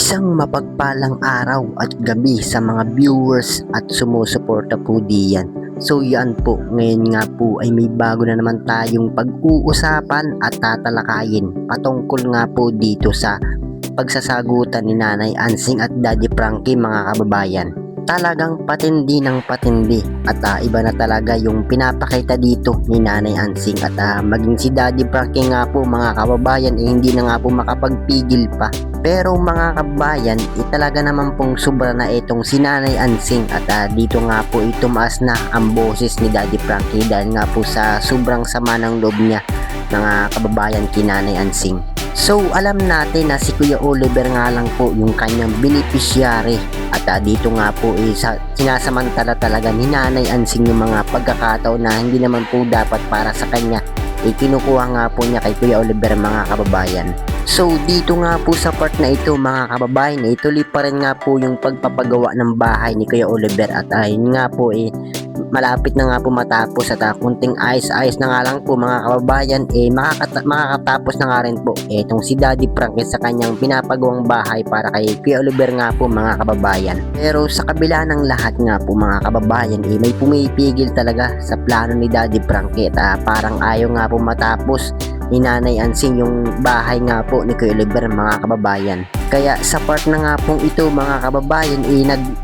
Isang mapagpalang araw at gabi sa mga viewers at sumusuporta po diyan. So yan po, ngayon nga po ay may bago na naman tayong pag-uusapan at tatalakayin patungkol nga po dito sa pagsasagutan ni Nanay Ansing at Daddy Frankie mga kababayan. Talagang patindi ng patindi at iba na talaga yung pinapakita dito ni Nanay Ansing at maging si Daddy Frankie nga po mga kababayan hindi na nga po makapagpigil pa. Pero mga kababayan, talaga naman pong sobra na itong si Nanay Ansing at dito nga po tumaas na ang boses ni Daddy Frankie dahil nga po sa sobrang sama ng loob niya mga kababayan kay Nanay Ansing. So alam natin na si Kuya Oliver nga lang po yung kanyang beneficiary at dito nga po sinasamantala talaga ni Nanay Ansing yung mga pagkakataon na hindi naman po dapat para sa kanya kinukuha nga po niya kay Kuya Oliver mga kababayan. So dito nga po sa part na ito mga kababayan ituloy pa rin nga po yung pagpapagawa ng bahay ni Kuya Oliver at ayun nga po malapit na nga po matapos at kunting ayos-ayos na nga lang po mga kababayan makakatapos na nga rin po itong si Daddy Frankie sa kanyang pinapagawang bahay para kay Kuya Oliver nga po mga kababayan. Pero sa kabila ng lahat nga po mga kababayan may pumipigil talaga sa plano ni Daddy Frankie at parang ayaw nga po matapos ni Nanay Ansing yung bahay nga po ni Kuya Oliver mga kababayan. Kaya sa part na nga pong ito mga kababayan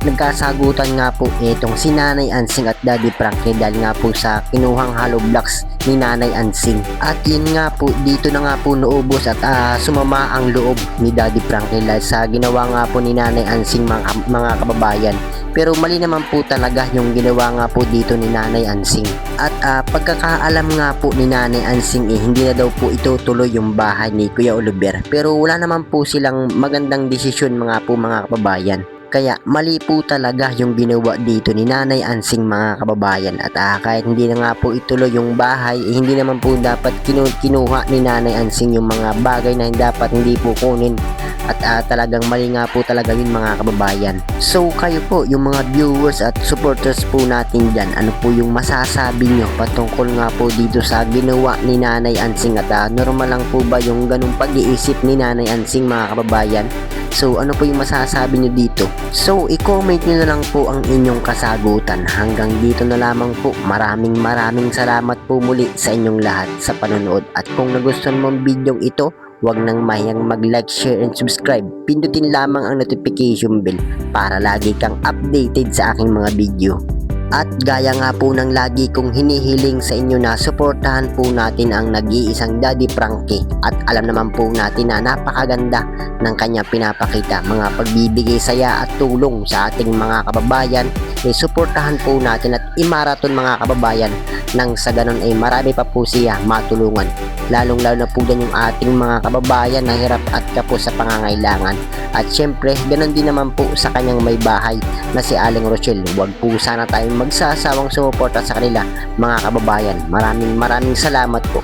nagkasagutan nga po itong si Nanay Ansing at Daddy Frankie dahil nga po sa kinuhang hollow blocks ni Nanay Ansing. At yun nga po dito na nga po naubos at sumama ang loob ni Daddy Frankie dahil sa ginawa nga po ni Nanay Ansing mga kababayan. Pero mali naman po talaga yung ginawa nga po dito ni Nanay Ansing. At pagkakaalam nga po ni Nanay Ansing hindi na daw po itutuloy yung bahay ni Kuya Oliver. Pero wala naman po silang magandang desisyon mga kababayan. Kaya mali po talaga yung ginawa dito ni Nanay Ansing mga kababayan. At kahit hindi na nga po ituloy yung bahay hindi naman po dapat kinuha ni Nanay Ansing yung mga bagay na dapat hindi po kunin. At talagang mali nga po talaga yun mga kababayan. So kayo po yung mga viewers at supporters po natin dyan, ano po yung masasabi nyo patungkol nga po dito sa ginawa ni Nanay Ansing at normal lang po ba yung ganung pag-iisip ni Nanay Ansing mga kababayan? So ano po yung masasabi nyo dito? So i-comment nyo na lang po ang inyong kasagutan. Hanggang dito na lamang po. Maraming salamat po muli sa inyong lahat sa panonood. At kung nagustuhan mo ang video ito, huwag nang mahiyang mag-like, share, and subscribe. Pindutin lamang ang notification bell para lagi kang updated sa aking mga video. At gaya nga po ng lagi kong hinihiling sa inyo na suportahan po natin ang nag-iisang Daddy Frankie. At alam naman po natin na napakaganda ng kanya pinapakita mga pagbibigay saya at tulong sa ating mga kababayan. Suportahan po natin at i-marathon mga kababayan nang sa ganun marami pa po siya matulungan. Lalong lalo na po dyan yung ating mga kababayan na hirap at kapos sa pangangailangan. At syempre ganun din naman po sa kanyang may bahay na si Aling Rochelle. Huwag po sana tayong magsasawang sumuporta sa kanila mga kababayan. Maraming salamat po.